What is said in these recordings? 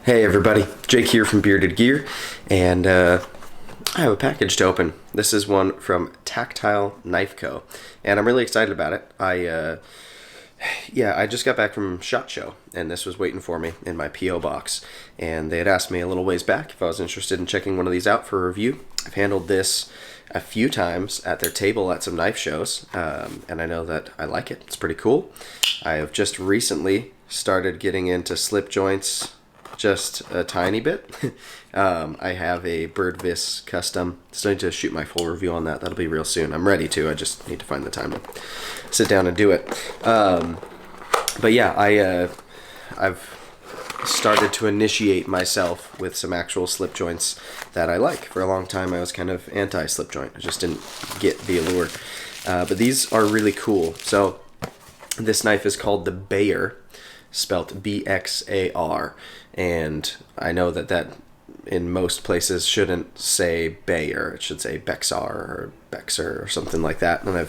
Hey everybody, Jake here from Bearded Gear, and I have a package to open. This is one from Tactile Knife Co., and I'm really excited about it. I just got back from SHOT Show, and this was waiting for me in my P.O. box, and they had asked me a little ways back if I was interested in checking one of these out for a review. I've handled this a few times at their table at some knife shows, and I know that I like it. It's pretty cool. I have just recently started getting into slip joints just a tiny bit. I have a Birdvis custom. Still need to shoot my full review on that. That'll be real soon. I'm ready to. I just need to find the time to sit down and do it. But yeah, I've started to initiate myself with some actual slip joints that I like. For a long time, I was kind of anti-slip joint. I just didn't get the allure. But these are really cool. So this knife is called the Bexar, spelt B-X-A-R, and I know that in most places shouldn't say Bexar. It should say Bexar or Bexar or something like that, and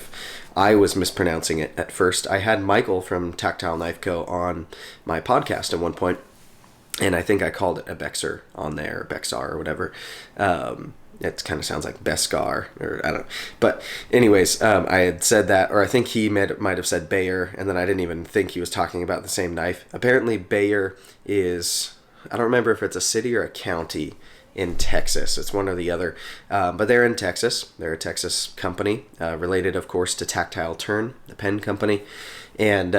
I was mispronouncing it at first. I had Michael from Tactile Knife Co. on my podcast at one point, and I think I called it a Bexar on there, or Bexar or whatever. It kind of sounds like Bexar, or I don't know. But anyways, I had said that, or I think he might have said Bexar, and then I didn't even think he was talking about the same knife. Apparently Bexar is, I don't remember if it's a city or a county in Texas. It's one or the other. But they're in Texas. They're a Texas company, related, of course, to Tactile Turn, the pen company. And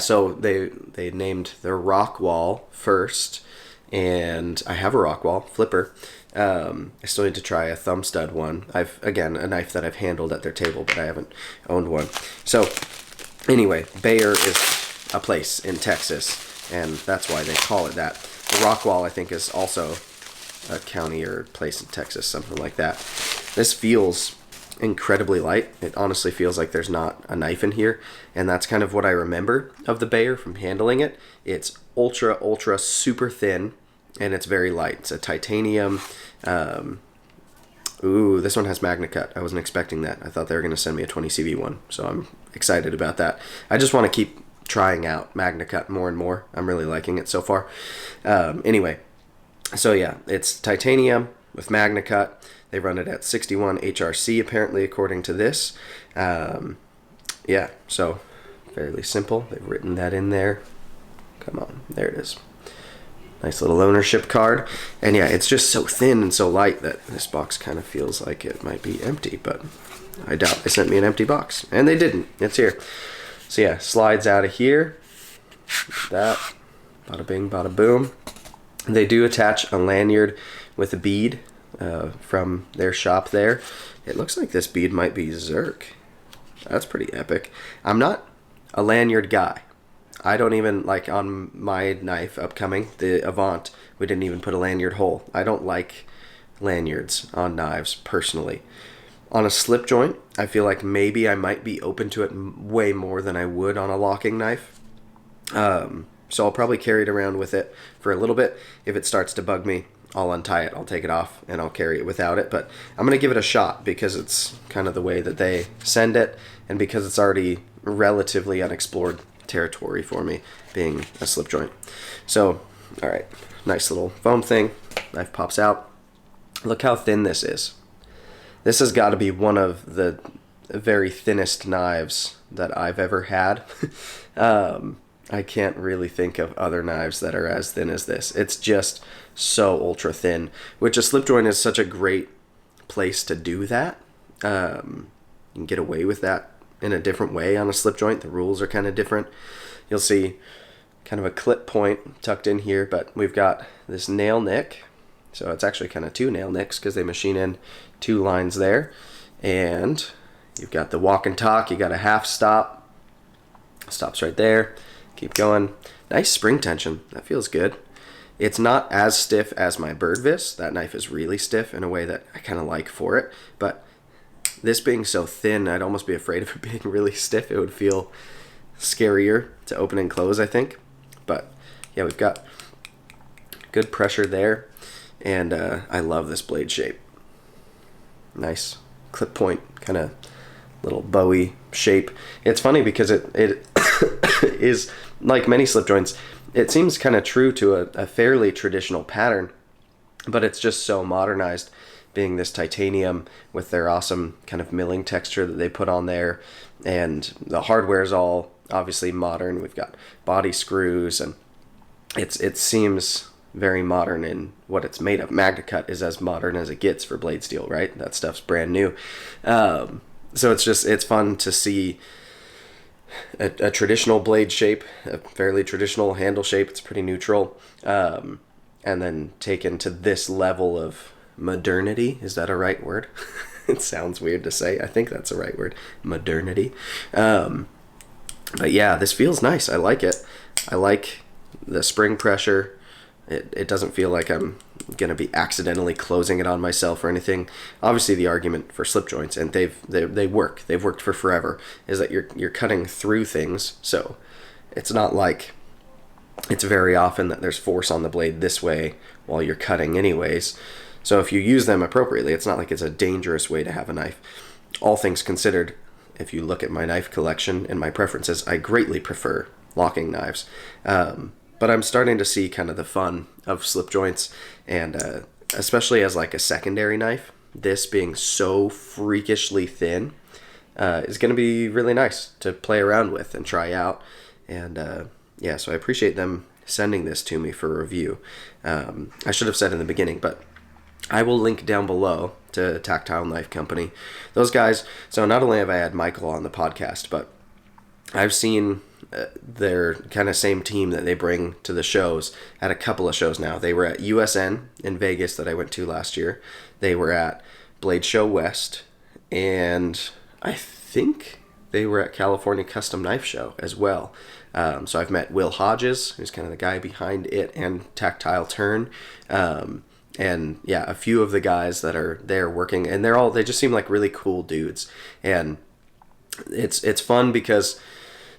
so they named their Rockwall first, and I have a Rockwall flipper. I still need to try a thumb stud one. Again, a knife that I've handled at their table, but I haven't owned one. So anyway, Bexar is a place in Texas, and that's why they call it that. The Rockwall, I think, is also a county or place in Texas, something like that. This feels incredibly light. It honestly feels like there's not a knife in here, and that's kind of what I remember of the Bexar from handling it. It's ultra super thin, and it's very light. It's a titanium. This one has Magnacut. I wasn't expecting that. I thought they were going to send me a 20 CV one, so I'm excited about that. I just want to keep trying out Magnacut more and more. I'm really liking it so far. Anyway, so yeah, it's titanium with Magnacut. They run it at 61 HRC, apparently, according to this. So fairly simple. They've written that in there. Come on, there it is. Nice little ownership card. And yeah, it's just so thin and so light that this box kind of feels like it might be empty, but I doubt they sent me an empty box. And they didn't. It's here. So yeah, slides out of here. That. Bada bing, bada boom. They do attach a lanyard with a bead from their shop there. It looks like this bead might be Zerk. That's pretty epic. I'm not a lanyard guy. I don't even, like on my knife upcoming, the Avant, we didn't even put a lanyard hole. I don't like lanyards on knives, personally. On a slip joint, I feel like maybe I might be open to it way more than I would on a locking knife. So I'll probably carry it around with it for a little bit. If it starts to bug me, I'll untie it, I'll take it off, and I'll carry it without it. But I'm going to give it a shot because it's kind of the way that they send it, and because it's already relatively unexplored territory for me, being a slip joint. So, all right, nice little foam thing. Knife pops out. Look how thin this is. This has got to be one of the very thinnest knives that I've ever had. I can't really think of other knives that are as thin as this. It's just so ultra thin, which a slip joint is such a great place to do that. You can get away with that in a different way on a slip joint. The rules are kind of different. You'll see kind of a clip point tucked in here, but we've got this nail nick. So it's actually kind of two nail nicks because they machine in two lines there. And you've got the walk and talk. You got a half stop. Stops right there. Keep going. Nice spring tension. That feels good. It's not as stiff as my Birdvis. That knife is really stiff in a way that I kind of like for it. But this being so thin, I'd almost be afraid of it being really stiff. It would feel scarier to open and close, I think. But yeah, we've got good pressure there. And I love this blade shape. Nice clip point, kind of little bowie shape. It's funny because it is, like many slip joints, it seems kind of true to a fairly traditional pattern, but it's just so modernized, being this titanium with their awesome kind of milling texture that they put on there. And the hardware is all obviously modern. We've got body screws, and it seems very modern in what it's made of. Magnacut is as modern as it gets for blade steel, right? That stuff's brand new. So it's fun to see a traditional blade shape, a fairly traditional handle shape. It's pretty neutral. And then taken to this level of modernity. Is that a right word? It sounds weird to say. I think that's the right word. Modernity. But yeah, this feels nice. I like it. I like the spring pressure. It doesn't feel like I'm going to be accidentally closing it on myself or anything. Obviously, the argument for slip joints, and they work. They've worked for forever, is that you're cutting through things. So it's not like it's very often that there's force on the blade this way while you're cutting anyways. So if you use them appropriately, it's not like it's a dangerous way to have a knife. All things considered, if you look at my knife collection and my preferences, I greatly prefer locking knives. But I'm starting to see kind of the fun of slip joints, and especially as like a secondary knife, this being so freakishly thin is going to be really nice to play around with and try out. And yeah, so I appreciate them sending this to me for review. I should have said in the beginning, but I will link down below to Tactile Knife Company. Those guys, so not only have I had Michael on the podcast, but I've seen their kind of same team that they bring to the shows at a couple of shows now. They were at USN in Vegas that I went to last year. They were at Blade Show West, and I think they were at California Custom Knife Show as well. So I've met Will Hodges, who's kind of the guy behind it and Tactile Turn. And yeah, a few of the guys that are there working, and they just seem like really cool dudes. And it's fun because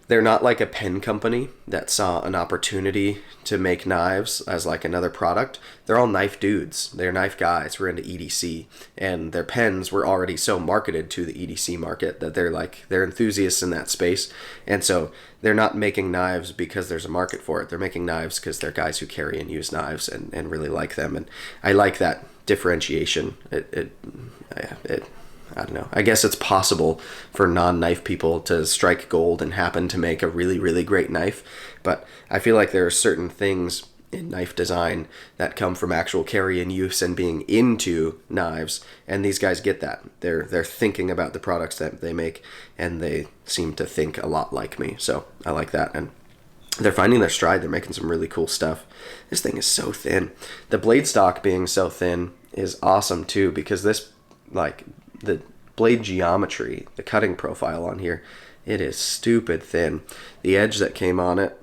they're not like a pen company that saw an opportunity to make knives as like another product. They're all knife dudes. They're knife guys. We're into EDC, and their pens were already so marketed to the EDC market that they're enthusiasts in that space. And so they're not making knives because there's a market for it. They're making knives because they're guys who carry and use knives and really like them. And I like that differentiation. I don't know. I guess it's possible for non-knife people to strike gold and happen to make a really, really great knife. But I feel like there are certain things in knife design that come from actual carry and use and being into knives. And these guys get that. They're thinking about the products that they make, and they seem to think a lot like me. So I like that. And they're finding their stride. They're making some really cool stuff. This thing is so thin. The blade stock being so thin is awesome too, because this, like, the blade geometry, the cutting profile on here, it is stupid thin. The edge that came on it,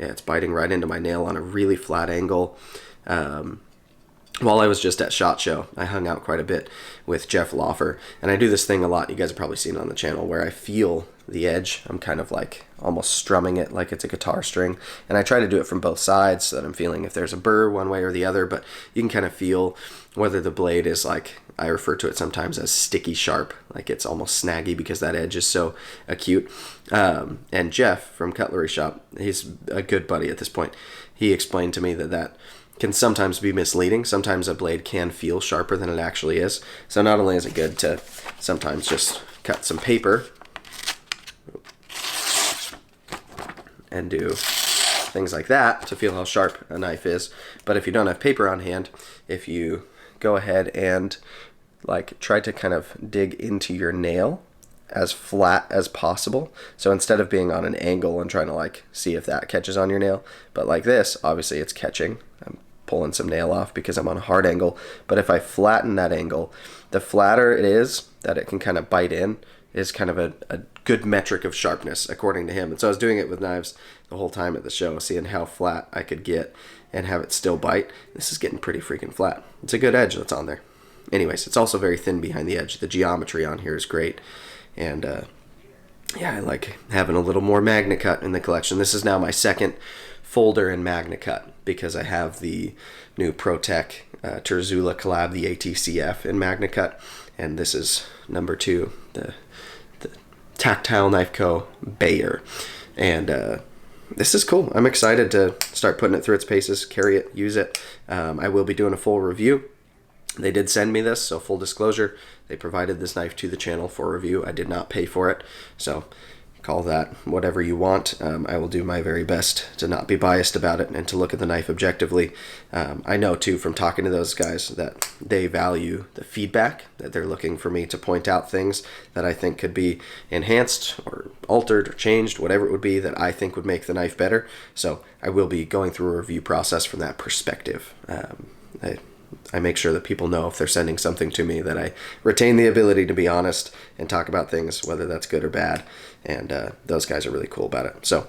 yeah, it's biting right into my nail on a really flat angle. While I was just at SHOT Show, I hung out quite a bit with Jeff Loffer, and I do this thing a lot. You guys have probably seen it on the channel, where I feel the edge. I'm kind of like almost strumming it like it's a guitar string, and I try to do it from both sides so that I'm feeling if there's a burr one way or the other, but you can kind of feel whether the blade is, like, I refer to it sometimes as sticky sharp, like it's almost snaggy because that edge is so acute. And Jeff from Cutlery Shop, he's a good buddy at this point. He explained to me that can sometimes be misleading. Sometimes a blade can feel sharper than it actually is. So not only is it good to sometimes just cut some paper and do things like that to feel how sharp a knife is, but if you don't have paper on hand, if you go ahead and like try to kind of dig into your nail as flat as possible. So instead of being on an angle and trying to like see if that catches on your nail, but like this, obviously it's catching. I'm pulling some nail off because I'm on a hard angle, but if I flatten that angle, the flatter it is that it can kind of bite in is kind of a good metric of sharpness according to him. And so I was doing it with knives the whole time at the show, seeing how flat I could get and have it still bite. This is getting pretty freaking flat. It's a good edge that's on there. Anyways, it's also very thin behind the edge. The geometry on here is great. And yeah, I like having a little more Magnacut in the collection. This is now my second folder in Magnacut because I have the new ProTech Terzula collab, the ATCF in Magnacut. And this is number 2, the Tactile Knife Co. Bayer. And this is cool. I'm excited to start putting it through its paces, carry it, use it. I will be doing a full review. They did send me this, so full disclosure, they provided this knife to the channel for review. I did not pay for it, so call that whatever you want. I will do my very best to not be biased about it and to look at the knife objectively. I know, too, from talking to those guys that they value the feedback, that they're looking for me to point out things that I think could be enhanced or altered or changed, whatever it would be that I think would make the knife better. So I will be going through a review process from that perspective. I make sure that people know if they're sending something to me that I retain the ability to be honest and talk about things, whether that's good or bad. And those guys are really cool about it. So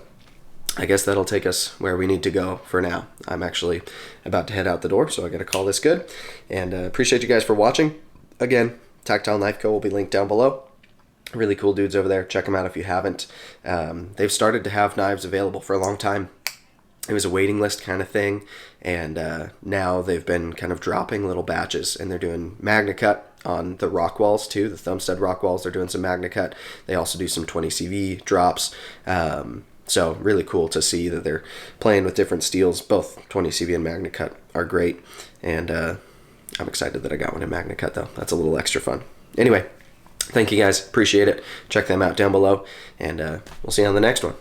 I guess that'll take us where we need to go for now. I'm actually about to head out the door, so I got to call this good. And appreciate you guys for watching. Again, Tactile Knife Co. will be linked down below. Really cool dudes over there. Check them out if you haven't. They've started to have knives available for a long time. It was a waiting list kind of thing, and now they've been kind of dropping little batches, and they're doing Magnacut on the rock walls too, the thumb stud rock walls. They're doing some Magnacut. They also do some 20CV drops. So really cool to see that they're playing with different steels. Both 20CV and Magnacut are great, and I'm excited that I got one in Magnacut though. That's a little extra fun. Anyway, thank you guys. Appreciate it. Check them out down below, and we'll see you on the next one.